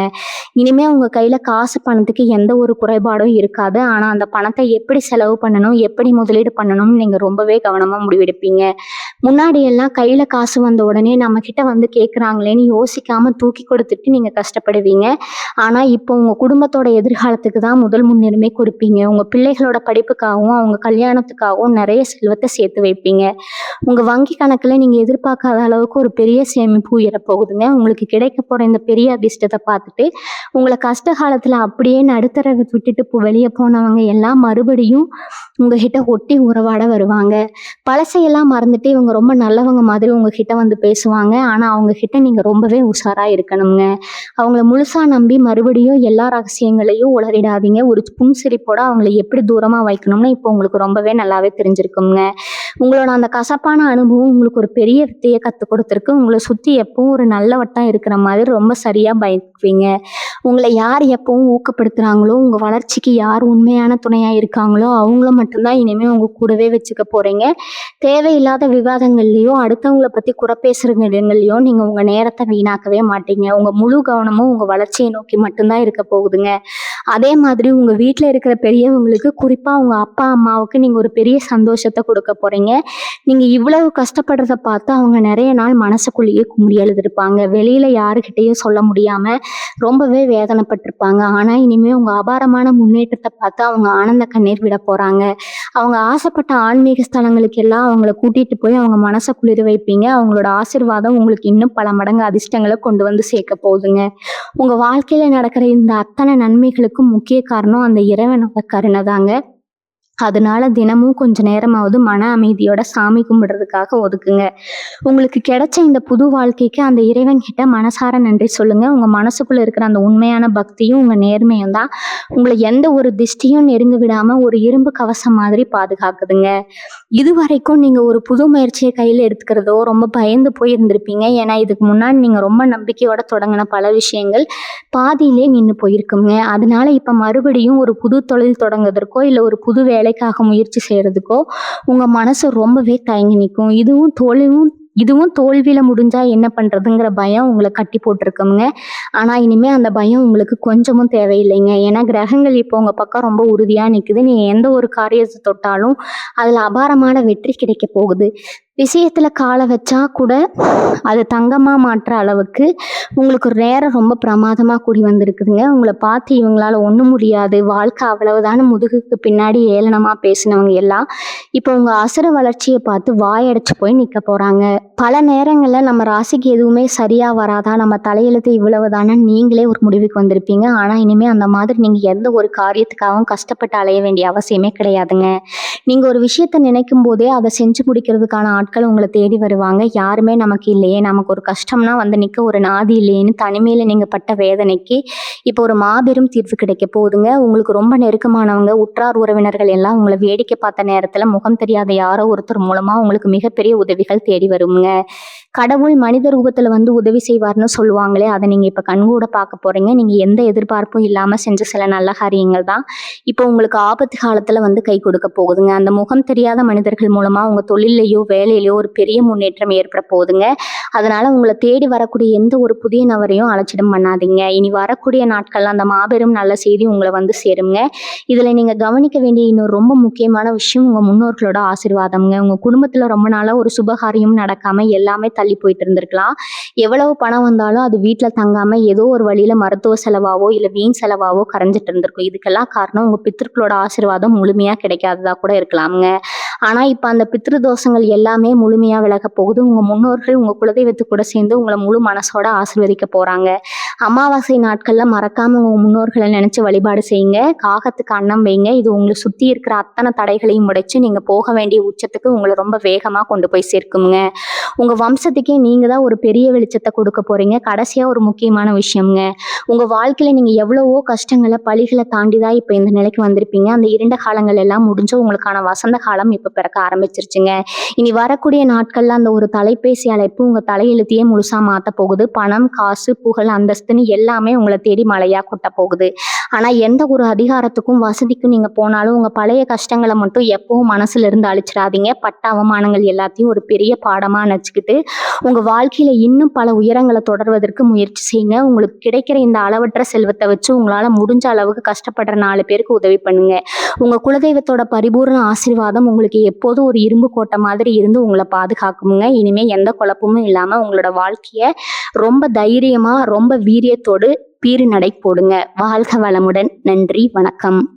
இனிமே உங்க கையில காசு பணத்துக்கு எந்த ஒரு குறைபாடும் இருக்காது. ஆனா அந்த பணத்தை எப்படி செலவு பண்ணணும், எப்படி முதலீடு பண்ணணும்னு நீங்க ரொம்பவே கவனமா முடிவெடுப்பீங்க. முன்னாடி எல்லாம் கையில காசு வந்த உடனே நம்ம கிட்ட வந்து கேட்குறாங்களேன்னு யோசிக்காம தூக்கி கொடுத்துட்டு நீங்க கஷ்டப்படுவீங்க. ஆனா இப்போ உங்க குடும்பத்தோட எதிர்காலத்துக்கு தான் முதல் முன்னுரிமை கொடுப்பீங்க. உங்க பிள்ளைகளோட படிப்புக்காகவும் அவங்க கல்யாணத்துக்காகவும் நிறைய செல்வத்தை சேர்த்து வைப்பீங்க. உங்க வங்கி கணக்குல நீங்க எதிர்பார்க்காத அளவுக்கு ஒரு பெரிய சேமிப்பு உயரப் போகுதுங்க. உங்களுக்கு கிடைக்க போற இந்த பெரிய அதிர்ஷ்டத்த பார்த்துட்டு, உங்கள கஷ்ட காலத்துல அப்படியே நடுத்தர விட்டுட்டு வெளிய போனவங்க எல்லாம் மறுபடியும் உங்ககிட்ட ஒட்டி உறவாட வருவாங்க. பழசையெல்லாம் மறந்துட்டு இவங்க ரொம்ப நல்லவங்க மாதிரி உங்ககிட்ட வந்து பேசுவாங்க. ஆனா அவங்க கிட்ட நீங்க ரொம்பவே உஷாரா இருக்கணும்ங்க. அவங்கள முழுசா நம்பி மறுபடியும் எல்லா ரகசியங்களையும் உளறிடாதீங்க. ஒரு புன்சிரிப்போட அவங்கள எப்படி தூரமா வைக்கணும்னு இப்போ உங்களுக்கு ரொம்பவே நல்லாவே தெரிஞ்சிருக்குங்க. உங்களோட அந்த கசப்பான அனுபவம் உங்களுக்கு ஒரு பெரிய வித்தைய கத்துக் கொடுத்துருக்கு. உங்கள சுத்தி எப்பவும் ஒரு நல்ல வட்டம் இருக்கிற மாதிரி ரொம்ப சரியா பயந்துக்குவீங்க. உங்கள யார் எப்பவும் ஊக்கப்படுத்துறாங்களோ, உங்க வளர்ச்சிக்கு யார் உண்மையான துணையா இருக்காங்களோ, அவங்கள மட்டும்தான் இனிமே உங்க கூடவே வச்சுக்க போறீங்க. தேவையில்லாத விவாதங்கள்லயோ, அடுத்தவங்கள பத்தி குறை பேசுற இடங்கள்லயோ நீங்க உங்க நேரத்த வீணாக்கவே மாட்டீங்க. உங்க முழு கவனமும் உங்க வளர்ச்சியை நோக்கி மட்டும்தான் இருக்க போகுதுங்க. அதே மாதிரி உங்க வீட்ல இருக்கிற பெரியவங்களுக்கு, குறிப்பா உங்க அப்பா, அம்மாவுக்கு நீங்க ஒரு பெரிய சந்தோஷத்த கொடுக்க போறீங்க. நீங்க இவ்வளவு கஷ்டப்படுறத பார்த்து அவங்க நிறைய நாள் மனசுக்குள்ளேயே குமுறி அழுதுருப்பாங்க. வெளியில யாருகிட்டயும் சொல்ல முடியாம ரொம்பவே வேதனைப்பட்டிருப்பாங்க. ஆனா இனிமே உங்க அபாரமான முன்னேற்றத்த பார்த்து அவங்க ஆனந்த கண்ணீர் விட போறாங்க. அவங்க ஆசைப்பட்ட ஆன்மீக ஸ்தலங்களுக்கு எல்லாம் அவங்கள கூட்டிட்டு போய் அவங்க மனச குளிர வைப்பீங்க. அவங்களோட ஆசீர்வாதம் உங்களுக்கு இன்னும் பல மடங்கு அதிர்ஷ்டங்களை கொண்டு வந்து சேர்க்க போகுதுங்க. உங்க வாழ்க்கையில நடக்கிற இந்த அத்தனை நன்மைகளுக்கும் முக்கிய காரணம் அந்த இறைவனோட கருணை தாங்க. அதனால தினமும் கொஞ்ச நேரமாவது மன அமைதியோட சாமி கும்பிடுறதுக்காக ஒதுக்குங்க. உங்களுக்கு கிடைச்ச இந்த புது வாழ்க்கைக்கு அந்த இறைவன் கிட்ட மனசார நன்றி சொல்லுங்க. உங்க மனசுக்குள்ள இருக்கிற அந்த உண்மையான பக்தியும் உங்க நேர்மையும் தான் உங்களை எந்த ஒரு திஷ்டியும் நெருங்க விடாம ஒரு இரும்பு கவசம் மாதிரி பாதுகாக்குதுங்க. இதுவரைக்கும் நீங்க ஒரு புது முயற்சியை கையில எடுத்துக்கிறதோ ரொம்ப பயந்து போய் இருந்திருப்பீங்க. ஏன்னா இதுக்கு முன்னாடி நீங்க ரொம்ப நம்பிக்கையோட தொடங்கின பல விஷயங்கள் பாதியிலே நின்று போயிருக்குங்க. அதனால இப்ப மறுபடியும் ஒரு புது தொழில் தொடங்குவதற்கோ இல்ல ஒரு புது வேலைக்காக முயற்சி செய்யறதுக்கோ உங்க மனசு ரொம்பவே தயங்கி நிற்கும். இதுவும் தோல்வியில முடிஞ்சா என்ன பண்றதுங்கிற பயம் உங்களை கட்டி போட்டிருக்குங்க. ஆனா இனிமே அந்த பயம் உங்களுக்கு கொஞ்சமும் தேவையில்லைங்க. ஏன்னா கிரகங்கள் இப்போ உங்க பக்கம் ரொம்ப உறுதியா நிக்குது. நீங்க எந்த ஒரு காரியத்தை தொட்டாலும் அதுல அபாரமான வெற்றி கிடைக்க போகுது. விஷயத்துல காலை வச்சா கூட அது தங்கமா மாற்ற அளவுக்கு உங்களுக்கு ஒரு நேரம் ரொம்ப பிரமாதமா கூடி வந்திருக்குதுங்க. உங்களை பார்த்து இவங்களால ஒண்ணும் முடியாது, வாழ்க்கை அவ்வளவுதான முதுகுக்கு பின்னாடி ஏளனமா பேசினவங்க எல்லாம் இப்போ உங்க அசுர வளர்ச்சியை பார்த்து வாயடைச்சு போய் நிக்க போறாங்க. பல நேரங்கள்ல நம்ம ராசிக்கு எதுவுமே சரியா வராதா, நம்ம தலையெழுத்து இவ்வளவுதானே நீங்களே ஒரு முடிவுக்கு வந்திருப்பீங்க. ஆனா இனிமே அந்த மாதிரி நீங்க எந்த ஒரு காரியத்துக்காகவும் கஷ்டப்பட்டு அலைய வேண்டிய அவசியமே கிடையாதுங்க. நீங்க ஒரு விஷயத்த நினைக்கும் போதே அதை செஞ்சு முடிக்கிறதுக்கான ஆட்கள் உங்களை தேடி வருவாங்க. யாருமே நமக்கு இல்லையே, நமக்கு ஒரு கஷ்டம்னா வந்து நிற்க ஒரு நாதி இல்லையேன்னு தனிமையில நீங்க பட்ட வேதனைக்கு இப்போ ஒரு மாபெரும் தீர்வு கிடைக்க போகுதுங்க. உங்களுக்கு ரொம்ப நெருக்கமானவங்க, உற்றார் உறவினர்கள் எல்லாம் உங்களை வேடிக்கை பார்த்த நேரத்துல முகம் தெரியாத யாரோ ஒருத்தர் மூலமா உங்களுக்கு மிகப்பெரிய உதவிகள் தேடி வருங்க. கடவுள் மனித ரூபத்துல வந்து உதவி செய்வார்னு சொல்லுவாங்களே, அதை நீங்க இப்ப கண்கூட பார்க்க போறீங்க. நீங்க எந்த எதிர்பார்ப்பும் இல்லாம செஞ்ச சில நல்ல காரியங்கள் தான் இப்போ உங்களுக்கு ஆபத்து காலத்துல வந்து கை கொடுக்க போகுதுங்க. அந்த முகம் தெரியாத மனிதர்கள் மூலமா உங்க தொழிலையோ வேலையிலையோ ஒரு பெரிய முன்னேற்றம் ஏற்பட போகுதுங்க. அதனால உங்களை தேடி வரக்கூடிய எந்த ஒரு புதிய நபரையும் அலட்சியம் பண்ணாதீங்க. இனி வரக்கூடிய நாட்கள்ல அந்த மாபெரும் நல்ல செய்தி உங்களை வந்து சேருங்க. இதுல நீங்க கவனிக்க வேண்டிய இன்னொரு ரொம்ப முக்கியமான விஷயம் உங்க முன்னோர்களோட ஆசீர்வாதம்ங்க. உங்க குடும்பத்துல ரொம்ப நாளா ஒரு சுபகாரியம் நடக்காம எல்லாமே தள்ளி போயிட்டு இருந்திருக்கலாம். எவ்வளவு பணம் வந்தாலும் அது வீட்டுல தங்காம ஏதோ ஒரு வழியில மருத்துவ செலவாவோ இல்ல வீண் செலவாவோ கரைஞ்சிட்டு இருந்திருக்கும். இதுக்கெல்லாம் காரணம் உங்க பித்திருக்களோட ஆசீர்வாதம் முழுமையா கிடைக்காததா கூட இருக்கலாம்ங்க. ஆனா இப்ப அந்த பித்ரு தோஷங்கள் எல்லாமே முழுமையா விலக போகுது. உங்க முன்னோர்கள் உங்க குலதெய்வத்து கூட சேர்ந்து உங்களை முழு மனசோட ஆசீர்வதிக்க போறாங்க. அமாவாசை நாட்கள்ல மறக்காம உங்க முன்னோர்களை நினைச்சு வழிபாடு செய்யுங்க. காகத்துக்கு அன்னம் வைங்க. இது உங்களை சுத்தி இருக்கிற அத்தனை தடைகளையும் உடைச்சு நீங்க போக வேண்டிய உச்சத்துக்கு உங்களை ரொம்ப வேகமா கொண்டு போய் சேர்க்குங்க. உங்க வம்சத்துக்கே நீங்க தான் ஒரு பெரிய வெளிச்சத்தை கொடுக்க போறீங்க. கடைசியா ஒரு முக்கியமான விஷயம்ங்க. உங்க வாழ்க்கையில நீங்க எவ்வளவோ கஷ்டங்களை பழிகளை தாண்டிதான் இப்ப இந்த நிலைக்கு வந்திருப்பீங்க. அந்த இருண்ட காலங்கள் எல்லாம் முடிஞ்சு உங்களுக்கான வசந்த காலம் இப்ப பிறக்க ஆரம்பிச்சிருச்சுங்க. இனி வரக்கூடிய நாட்கள்ல அந்த ஒரு தொலைபேசி அழைப்பு உங்க தலையெழுத்தையே முழுசா மாத்த போகுது. பணம், காசு, புகழ், அந்தஸ்துன்னு எல்லாமே உங்களை தேடி மழையா கொட்ட போகுது. ஆனா எந்த ஒரு அதிகாரத்துக்கும் வசதிக்கும் நீங்க போனாலும் உங்க பழைய கஷ்டங்களை மட்டும் எப்பவும் மனசுல இருந்து அழிச்சிடாதீங்க. பட்ட அவமானங்கள் எல்லாத்தையும் ஒரு பெரிய பாடமா நினைச்சுக்கிட்டு உங்க வாழ்க்கையில இன்னும் பல உயரங்களை தொடர்வதற்கு முயற்சி செய்யுங்க. உங்களுக்கு கிடைக்கிற இந்த அளவற்ற செல்வத்தை வச்சு உங்களால முடிஞ்ச அளவுக்கு கஷ்டப்படுற 4 பேருக்கு உதவி பண்ணுங்க. உங்க குலதெய்வத்தோட பரிபூர்ண ஆசீர்வாதம் உங்களுக்கு எப்போதும் ஒரு இரும்பு கோட்டை மாதிரி இருந்து உங்களை பாதுகாக்குங்க. இனிமே எந்த குழப்பமும் இல்லாம உங்களோட வாழ்க்கைய ரொம்ப தைரியமா ரொம்ப வீரியத்தோடு பீறு நடை போடுங்க. வாழ்க வளமுடன். நன்றி, வணக்கம்.